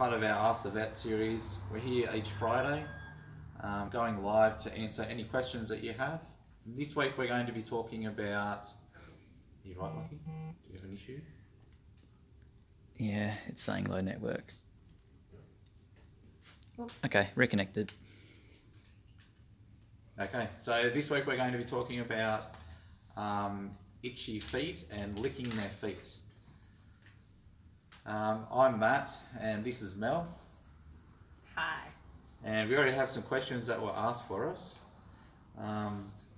part of our Ask the Vet series. We're here each Friday, going live to answer any questions that you have. This week we're going to be talking about... Are you right, Lucky? Do you have an issue? Yeah, it's saying low network. Oops. Okay, reconnected. Okay, so this week we're going to be talking about itchy feet and licking their feet. I'm Matt and this is Mel. Hi. And we already have some questions that were asked for us.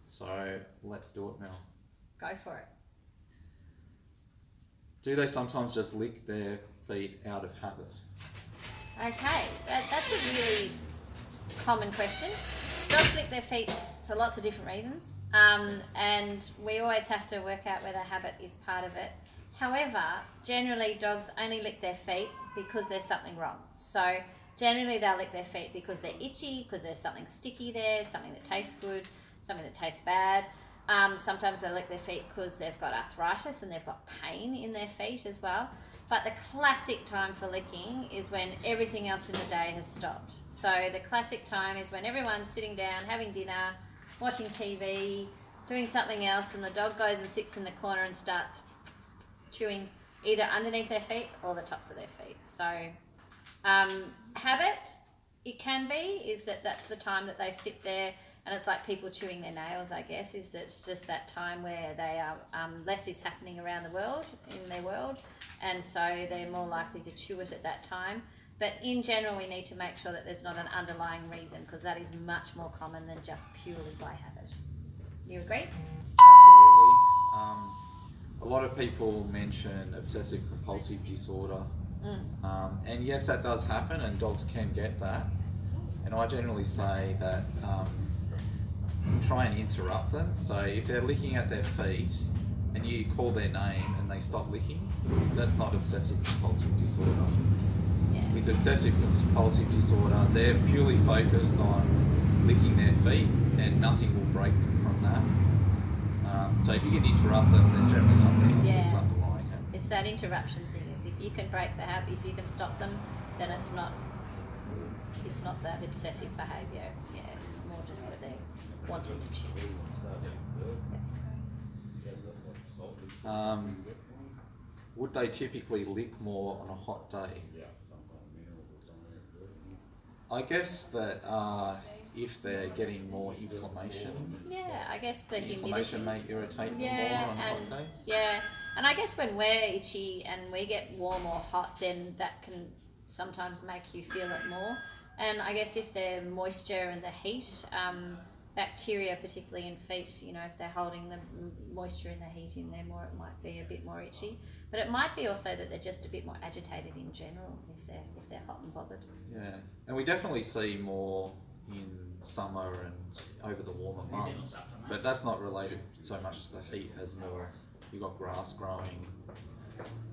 So let's do it, Mel. Go for it. Do they sometimes just lick their feet out of habit? Okay, that's a really common question. Dogs lick their feet for lots of different reasons, and we always have to work out whether habit is part of it. However, generally dogs only lick their feet because there's something wrong. So generally they'll lick their feet because they're itchy, because there's something sticky there, something that tastes good, something that tastes bad. Sometimes they lick their feet because they've got arthritis and they've got pain in their feet as well. But the classic time for licking is when everything else in the day has stopped. So the classic time is when everyone's sitting down, having dinner, watching TV, doing something else, and the dog goes and sits in the corner and starts chewing either underneath their feet or the tops of their feet. So habit, it can be, is that's the time that they sit there, and it's like people chewing their nails, I guess, is that it's just that time where they are less is happening around the world, in their world, and so they're more likely to chew it at that time. But in general, we need to make sure that there's not an underlying reason, because that is much more common than just purely by habit. You agree? Absolutely. A lot of people mention obsessive compulsive disorder, and yes, that does happen, and dogs can get that. And I generally say that try and interrupt them. So if they're licking at their feet and you call their name and they stop licking, that's not obsessive compulsive disorder. Yeah. With obsessive compulsive disorder, they're purely focused on licking their feet and nothing will break them from that. So if you can interrupt them, there's generally something else that's underlying it. It's that interruption thing, is if you can break the habit, if you can stop them, then it's not that obsessive behaviour. Yeah, it's more just that they're wanting to chew. Would they typically lick more on a hot day? I guess that if they're getting more inflammation. Yeah, I guess the humidity. Inflammation may irritate them more on a hot day. Yeah, and I guess when we're itchy and we get warm or hot, then that can sometimes make you feel it more. And I guess if the moisture and the heat, bacteria particularly in feet, you know, if they're holding the moisture and the heat in there more, it might be a bit more itchy. But it might be also that they're just a bit more agitated in general if they're hot and bothered. Yeah, and we definitely see more in summer and over the warmer months, but that's not related so much to the heat as more you've got grass growing,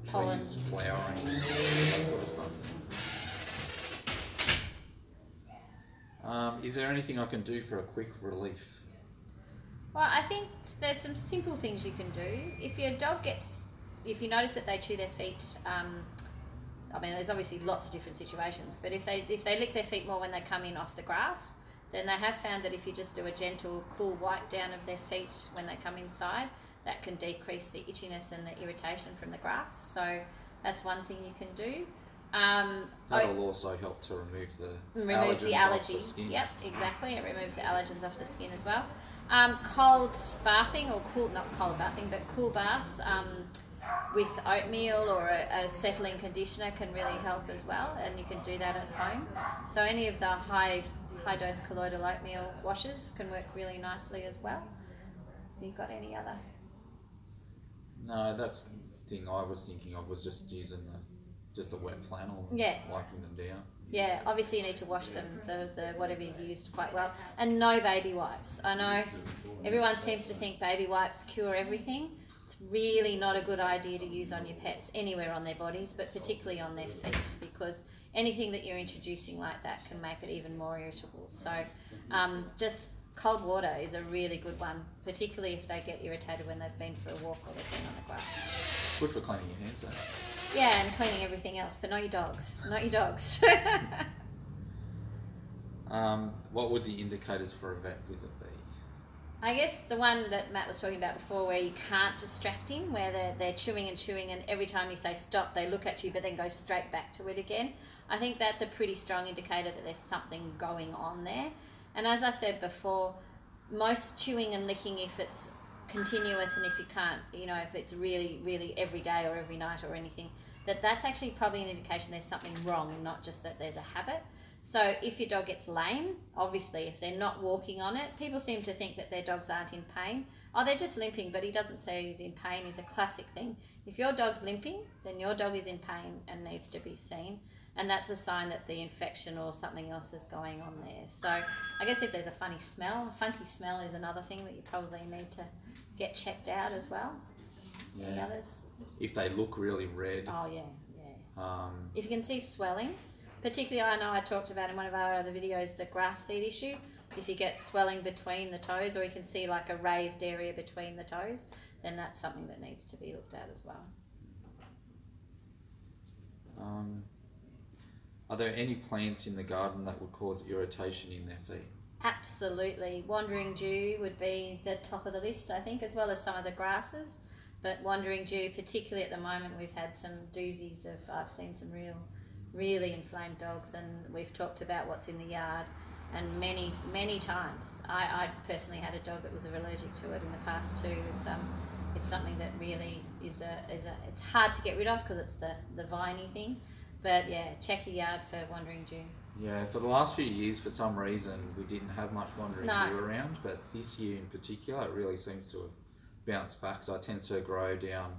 Pollen. trees flowering, that sort of stuff. Is there anything I can do for a quick relief? Well, I think there's some simple things you can do. If your dog if you notice that they chew their feet, I mean, there's obviously lots of different situations, but if they lick their feet more when they come in off the grass, then they have found that if you just do a gentle, cool wipe down of their feet when they come inside, that can decrease the itchiness and the irritation from the grass. So that's one thing you can do. That'll also help to remove the allergy. off the skin. Yep, exactly. It removes the allergens off the skin as well. Cold bathing, or not cold bathing, but cool baths with oatmeal or a settling conditioner can really help as well, and you can do that at home. So any of the high dose colloidal oatmeal washes can work really nicely as well. Have you got any other? No, that's the thing I was thinking of, was just using just a wet flannel, wiping them down. Yeah, obviously you need to wash them, the whatever you used, quite well. And no baby wipes. I know everyone seems to think baby wipes cure everything. It's really not a good idea to use on your pets, anywhere on their bodies, but particularly on their feet, because anything that you're introducing like that can make it even more irritable. So just cold water is a really good one, particularly if they get irritated when they've been for a walk or they've been on the grass. Good for cleaning your hands though. Yeah, and cleaning everything else, but not your dogs. Not your dogs. What would the indicators for a vet visit be? I guess the one that Matt was talking about before, where you can't distract him, where they're chewing and chewing, and every time you say stop, they look at you but then go straight back to it again. I think that's a pretty strong indicator that there's something going on there. And as I said before, most chewing and licking, if it's continuous and if you can't, if it's really, really every day or every night or anything, that's actually probably an indication there's something wrong, not just that there's a habit. So if your dog gets lame, obviously if they're not walking on it, people seem to think that their dogs aren't in pain. Oh, they're just limping, but he doesn't say he's in pain is a classic thing. If your dog's limping, then your dog is in pain and needs to be seen. And that's a sign that the infection or something else is going on there. So I guess if there's a funky smell is another thing that you probably need to get checked out as well. Yeah. Any others? If they look really red. Oh, yeah. If you can see swelling, particularly, I know I talked about in one of our other videos, the grass seed issue. If you get swelling between the toes, or you can see like a raised area between the toes, then that's something that needs to be looked at as well. Are there any plants in the garden that would cause irritation in their feet? Absolutely. Wandering dew would be the top of the list, I think, as well as some of the grasses. But wandering dew, particularly at the moment, we've had some doozies of, I've seen some really inflamed dogs, and we've talked about what's in the yard, and many times I personally had a dog that was allergic to it in the past too. It's something that really is it's hard to get rid of because it's the viney thing, but yeah, check your yard for wandering dew. Yeah, for the last few years, for some reason, we didn't have much wandering dew around, but this year in particular, it really seems to have bounced back. So it tends to grow down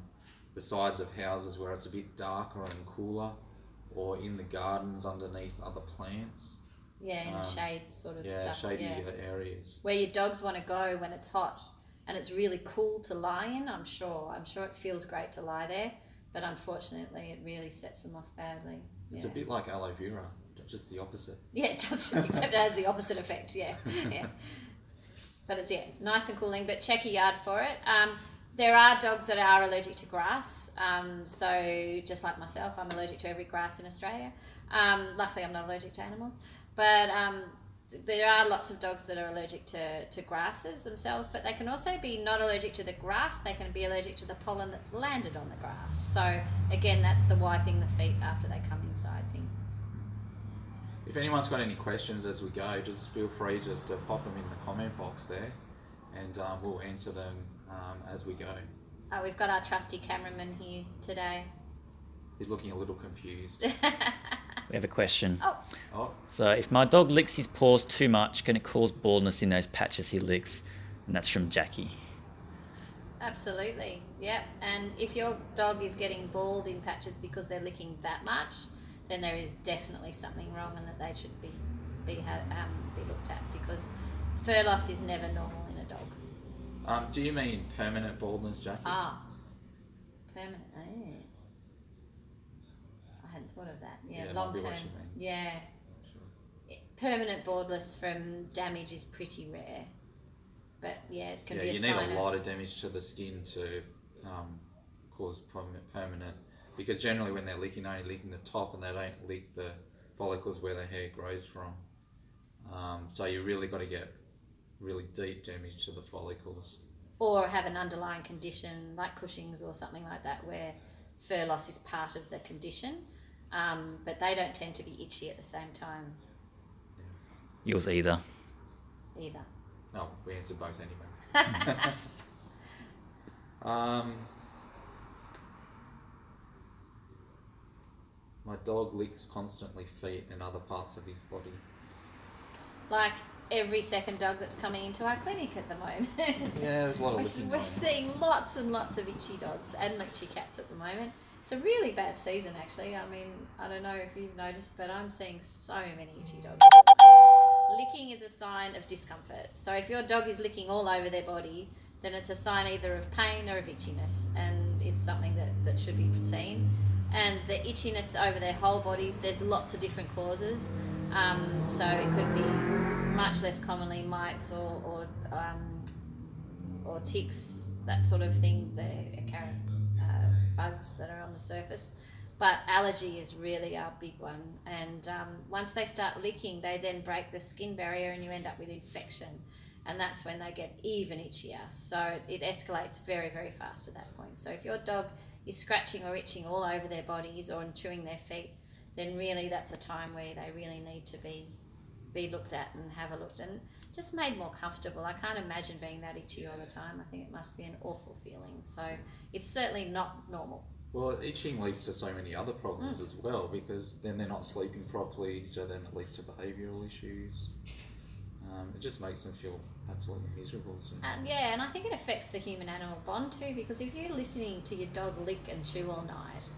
the sides of houses where it's a bit darker and cooler, or in the gardens underneath other plants. Yeah, in the shade sort of stuff. Shady areas. Where your dogs want to go when it's hot and it's really cool to lie in, I'm sure it feels great to lie there, but unfortunately it really sets them off badly. It's a bit like aloe vera, just the opposite. Yeah, it does, except it has the opposite effect, yeah. But it's, nice and cooling, but check your yard for it. There are dogs that are allergic to grass, so just like myself, I'm allergic to every grass in Australia. Luckily I'm not allergic to animals, but there are lots of dogs that are allergic to grasses themselves, but they can also be not allergic to the grass, they can be allergic to the pollen that's landed on the grass. So again, that's the wiping the feet after they come inside thing. If anyone's got any questions as we go, just feel free just to pop them in the comment box there, and we'll answer them as we go. We've got our trusty cameraman here today. He's looking a little confused. We have a question. Oh. So if my dog licks his paws too much, can it cause baldness in those patches he licks? And that's from Jackie. Absolutely, yep. And if your dog is getting bald in patches because they're licking that much, then there is definitely something wrong, and that they should be looked at, because fur loss is never normal in a dog. Do you mean permanent baldness, Jackie? Permanent. I hadn't thought of that. Yeah, long term. Yeah. Sure. Permanent baldness from damage is pretty rare, but it can be a sign. You need a lot of damage to the skin to cause permanent. Because generally when they're licking, they're only licking the top, and they don't lick the follicles where the hair grows from. So you really got to get really deep damage to the follicles. Or have an underlying condition like Cushing's or something like that, where fur loss is part of the condition, but they don't tend to be itchy at the same time. Yeah. Yours either. Oh, we answered both anyway. My dog licks constantly feet and other parts of his body. Like every second dog that's coming into our clinic at the moment. Yeah, there's a lot of licking. We're seeing lots and lots of itchy dogs and itchy cats at the moment. It's a really bad season, actually. I mean, I don't know if you've noticed, but I'm seeing so many itchy dogs. Licking is a sign of discomfort. So if your dog is licking all over their body, then it's a sign either of pain or of itchiness, and it's something that should be seen. And the itchiness over their whole bodies, there's lots of different causes. So it could be much less commonly mites or ticks, that sort of thing, the bugs that are on the surface. But allergy is really a big one, and once they start licking, they then break the skin barrier and you end up with infection, and that's when they get even itchier. So it escalates very, very fast at that point. So if your dog is scratching or itching all over their bodies or chewing their feet, then really that's a time where they really need to be looked at and have a look and just made more comfortable. I can't imagine being that itchy all the time. I think it must be an awful feeling. So it's certainly not normal. Well, itching leads to so many other problems as well, because then they're not sleeping properly, so then it leads to behavioural issues. It just makes them feel absolutely miserable. So. Yeah, and I think it affects the human-animal bond too, because if you're listening to your dog lick and chew all night,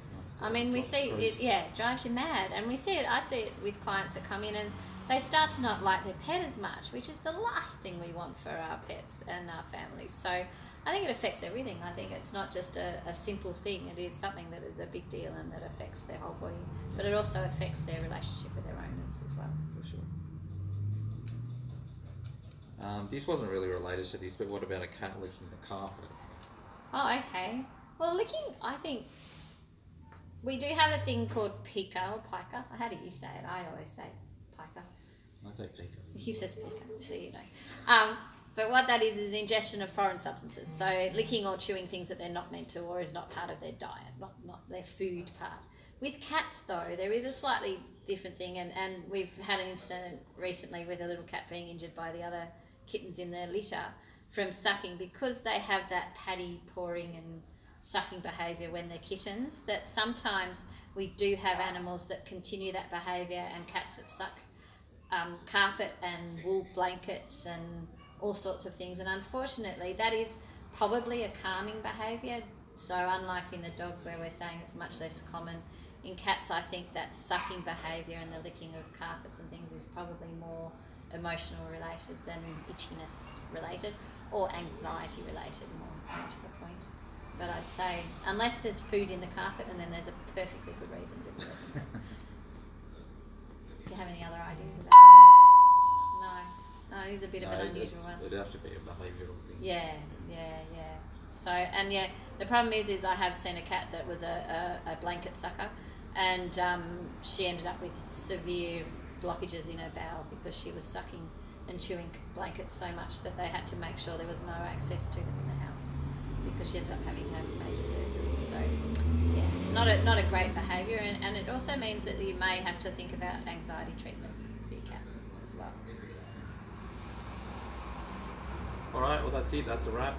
I mean, we see it, it drives you mad. And we see it, I see it with clients that come in and they start to not like their pet as much, which is the last thing we want for our pets and our families. So I think it affects everything. I think it's not just a simple thing. It is something that is a big deal and that affects their whole body. But it also affects their relationship with their owners as well. For sure. This wasn't really related to this, but what about a cat licking the carpet? Oh, okay. Well, licking, I think we do have a thing called Pica or Pica. How do you say it? I always say Pica. I say Pica. He says Pica, so you know. But what that is ingestion of foreign substances. So licking or chewing things that they're not meant to or is not part of their diet, not their food part. With cats, though, there is a slightly different thing, and we've had an incident recently with a little cat being injured by the other kittens in their litter from sucking, because they have that paddy pouring and sucking behaviour when they're kittens, that sometimes we do have animals that continue that behaviour, and cats that suck carpet and wool blankets and all sorts of things. And unfortunately, that is probably a calming behaviour. So unlike in the dogs where we're saying it's much less common, in cats I think that sucking behaviour and the licking of carpets and things is probably more emotional related than itchiness related or anxiety related, more to the point. But I'd say unless there's food in the carpet, and then there's a perfectly good reason to be looking at it. Do you have any other ideas about that? No, it is a bit of an unusual one. It'd have to be a behavioural thing. Yeah. So, and yeah, the problem is I have seen a cat that was a blanket sucker, and she ended up with severe blockages in her bowel because she was sucking and chewing blankets so much that they had to make sure there was no access to them in the house, because she ended up having to have major surgery. So yeah, not a great behaviour, and it also means that you may have to think about anxiety treatment for your cat as well. Alright, well that's it, that's a wrap.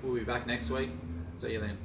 We'll be back next week. See you then.